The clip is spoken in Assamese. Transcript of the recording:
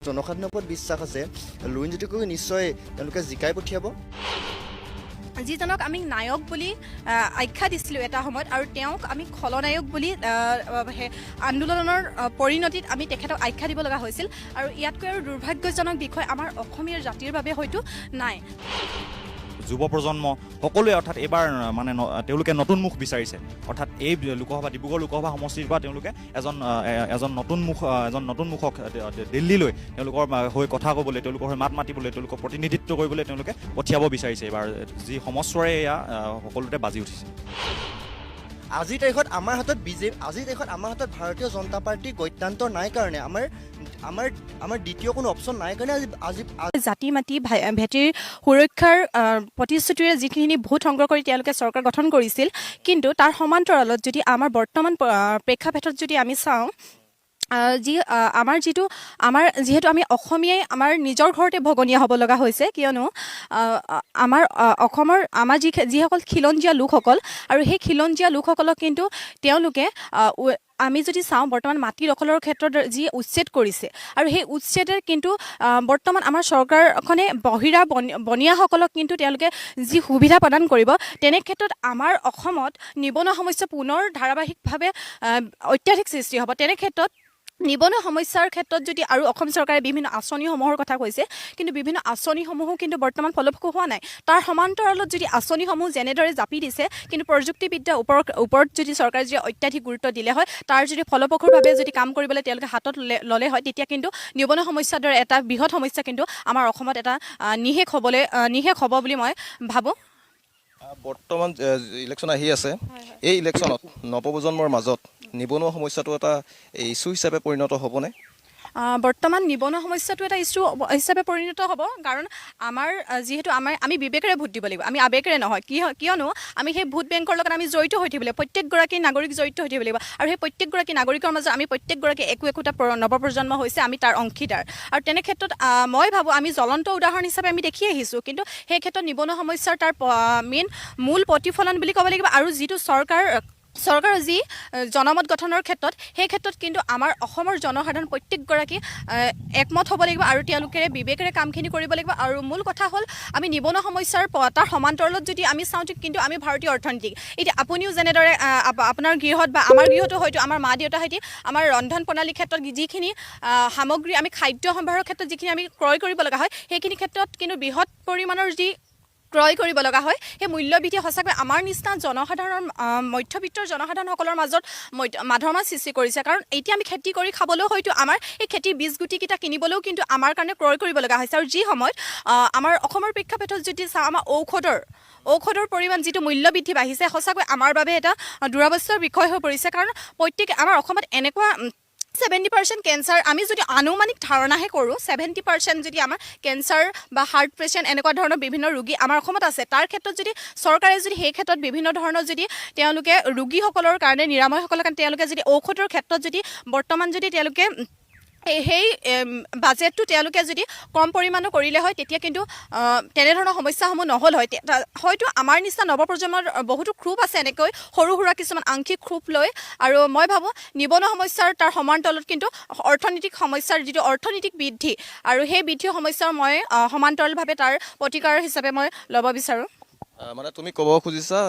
জনসাধাৰণৰ ওপৰত বিশ্বাস আছে লুৰিণজ্যোতি গগৈ নিশ্চয় তেওঁলোকে জিকাই পঠিয়াব যিজনক আমি নায়ক বুলি আখ্যা দিছিলোঁ এটা সময়ত আৰু তেওঁক আমি খলনায়ক বুলি আন্দোলনৰ পৰিণতিত আমি তেখেতক আখ্যা দিব লগা হৈছিল আৰু ইয়াতকৈ আৰু দুৰ্ভাগ্যজনক বিষয় আমাৰ অসমীয়া জাতিৰ বাবে হয়তো নাই যুৱ প্ৰজন্ম সকলোৱে অৰ্থাৎ এইবাৰ মানে তেওঁলোকে নতুন মুখ বিচাৰিছে অৰ্থাৎ এই লোকসভা ডিব্ৰুগড় লোকসভা সমষ্টিৰ পৰা তেওঁলোকে এজন নতুন মুখক দিল্লীলৈ তেওঁলোকৰ হৈ কথা ক'বলৈ তেওঁলোকৰ হৈ মাত মাতিবলৈ তেওঁলোকক প্ৰতিনিধিত্ব কৰিবলৈ তেওঁলোকে পঠিয়াব বিচাৰিছে এইবাৰ যি সমস্বৰে এয়া সকলোতে বাজি উঠিছে আজিৰ তাৰিখত আমাৰ হাতত আজিৰ তাৰিখত আমাৰ হাতত ভাৰতীয় জনতা পাৰ্টীৰ গত্যন্তৰ নাই কাৰণে আমাৰ দ্বিতীয় কোনো অপশ্যন নাই কাৰণে আজি জাতি মাটি ভেটিৰ সুৰক্ষাৰ প্ৰতিশ্ৰুতিৰে যিখিনি ভোট সংগ্ৰহ কৰি তেওঁলোকে চৰকাৰ গঠন কৰিছিল কিন্তু তাৰ সমান্তৰালত যদি আমাৰ বৰ্তমান প্ৰেক্ষাপটত যদি আমি চাওঁ যিহেতু আমি অসমীয়াই আমাৰ নিজৰ ঘৰতে ভগনীয়া হ'ব লগা হৈছে কিয়নো আমাৰ যিসকল খিলঞ্জীয়া লোকসকল আৰু সেই খিলঞ্জীয়া লোকসকলক কিন্তু তেওঁলোকে আমি যদি চাওঁ বৰ্তমান মাটি দখলৰ ক্ষেত্ৰত যি উচ্ছেদ কৰিছে আৰু সেই উচ্ছেদে কিন্তু বৰ্তমান আমাৰ চৰকাৰখনে বহিৰা বনীয়াসকলক কিন্তু তেওঁলোকে যি সুবিধা প্ৰদান কৰিব তেনে ক্ষেত্ৰত আমাৰ অসমত নিবনুৱা সমস্যা পুনৰ ধাৰাবাহিকভাৱে অত্যাধিক সৃষ্টি হ'ব তেনে ক্ষেত্ৰত নিবনুৱা সমস্যাৰ ক্ষেত্ৰত যদি আৰু অসম চৰকাৰে বিভিন্ন আঁচনিসমূহৰ কথা কৈছে কিন্তু বিভিন্ন আঁচনিসমূহো কিন্তু বৰ্তমান ফলপ্ৰসূ হোৱা নাই তাৰ সমান্তৰালত যদি আঁচনিসমূহ যেনেদৰে জাপি দিছে কিন্তু প্ৰযুক্তিবিদ্যাৰ ওপৰত যদি চৰকাৰে যদি অত্যাধিক গুৰুত্ব দিলে হয় তাৰ যদি ফলপ্ৰসূভাৱে যদি কাম কৰিবলৈ তেওঁলোকে হাতত ল'লে হয় তেতিয়া কিন্তু নিবনুৱা সমস্যাৰ দৰে এটা বৃহৎ সমস্যা কিন্তু আমাৰ অসমত এটা নিশেষ হ'ব বুলি মই ভাবোঁ বৰ্তমান ইলেকশ্যন আহি আছে এই ইলেকশ্যনত নৱপ্ৰজন্মৰ মাজত নিবনুৱা সমস্যাটো এটা ইছ্যু হিচাপে পৰিণত হ'বনে বৰ্তমান নিবনুৱা সমস্যাটো এটা ইছ্যু হিচাপে পৰিণত হ'ব কাৰণ যিহেতু আমি বিবেকেৰে ভোট দিব লাগিব আমি আৱেগেৰে নহয় কিয়নো আমি সেই ভোট বেংকৰ লগত আমি জড়িত হৈ থাকিব লাগিব প্ৰত্যেকগৰাকী নাগৰিক জড়িত হৈ থাকিব লাগিব আৰু সেই প্ৰত্যেকগৰাকী নাগৰিকৰ মাজত আমি প্ৰত্যেকগৰাকী একোটা নৱপ্ৰজন্ম হৈছে আমি তাৰ অংশীদাৰ আৰু তেনে ক্ষেত্ৰত মই ভাবোঁ আমি জ্বলন্ত উদাহৰণ হিচাপে আমি দেখি আহিছোঁ কিন্তু সেই ক্ষেত্ৰত নিবনুৱা সমস্যাৰ তাৰ মূল প্ৰতিফলন বুলি ক'ব লাগিব আৰু যিটো চৰকাৰৰ যি জনমত গঠনৰ ক্ষেত্ৰত সেই ক্ষেত্ৰত কিন্তু আমাৰ অসমৰ জনসাধাৰণ প্ৰত্যেকগৰাকী একমত হ'ব লাগিব আৰু তেওঁলোকে বিবেকেৰে কামখিনি কৰিব লাগিব আৰু মূল কথা হ'ল আমি নিবনুৱা সমস্যাৰ তাৰ সমান্তৰালত যদি আমি চাওঁ কিন্তু আমি ভাৰতীয় অৰ্থনীতি এতিয়া আপুনিও যেনেদৰে আপোনাৰ গৃহত বা আমাৰ গৃহতো হয়তো আমাৰ মা দেউতাহঁতে আমাৰ ৰন্ধন প্ৰণালীৰ ক্ষেত্ৰত যিখিনি সামগ্ৰী আমি খাদ্য সম্ভাৰৰ ক্ষেত্ৰত যিখিনি আমি ক্ৰয় কৰিব লগা হয় সেইখিনি ক্ষেত্ৰত কিন্তু বৃহৎ পৰিমাণৰ যি ক্ৰয় কৰিব লগা হয় সেই মূল্যবৃদ্ধি সঁচাকৈ আমাৰ নিচিনা মধ্যবিত্তৰ জনসাধাৰণসকলৰ মাজত মাধমাৰ সৃষ্টি কৰিছে কাৰণ এতিয়া আমি খেতি কৰি খাবলৈও হয়তো আমাৰ এই খেতিৰ বীজ গুটিকেইটা কিনিবলৈও কিন্তু আমাৰ কাৰণে ক্ৰয় কৰিব লগা হৈছে আৰু যি সময়ত আমাৰ অসমৰ প্ৰেক্ষাপটত যদি চাওঁ আমাৰ ঔষধৰ পৰিমাণ যিটো মূল্যবৃদ্ধি বাঢ়িছে সঁচাকৈ আমাৰ বাবে এটা দুৰৱস্থাৰ বিষয় হৈ পৰিছে কাৰণ আমাৰ অসমত এনেকুৱা 70% কেঞ্চাৰ আমি যদি আনুমানিক ধাৰণাহে কৰোঁ 70% যদি আমাৰ কেঞ্চাৰ বা হাৰ্ট পেচেণ্ট এনেকুৱা ধৰণৰ বিভিন্ন ৰোগী আমাৰ অসমত আছে তাৰ ক্ষেত্ৰত যদি চৰকাৰে যদি সেই ক্ষেত্ৰত বিভিন্ন ধৰণৰ যদি তেওঁলোকে ৰোগীসকলৰ কাৰণে নিৰাময়সকলৰ কাৰণে তেওঁলোকে যদি ঔষধৰ ক্ষেত্ৰত যদি বৰ্তমান যদি তেওঁলোকে সেই বাজেটটো তেওঁলোকে যদি কম পৰিমাণৰ কৰিলে হয় তেতিয়া কিন্তু তেনেধৰণৰ সমস্যাসমূহ নহ'ল হয় হয়তো আমাৰ নিচিনা নৱপ্ৰজন্মৰ বহুতো ক্ষোভ আছে এনেকৈ সৰু সুৰা কিছুমান আংশিক ক্ষোভ লৈ আৰু মই ভাবোঁ নিবনুৱা সমস্যাৰ তাৰ সমান্তৰালত কিন্তু অৰ্থনৈতিক সমস্যাৰ যিটো অৰ্থনৈতিক বৃদ্ধি আৰু সেই বৃদ্ধিৰ সমস্যাৰ মই সমান্তৰালভাৱে তাৰ প্ৰতিকাৰ হিচাপে মই ল'ব বিচাৰোঁ মানে তুমি ক'ব খুজিছা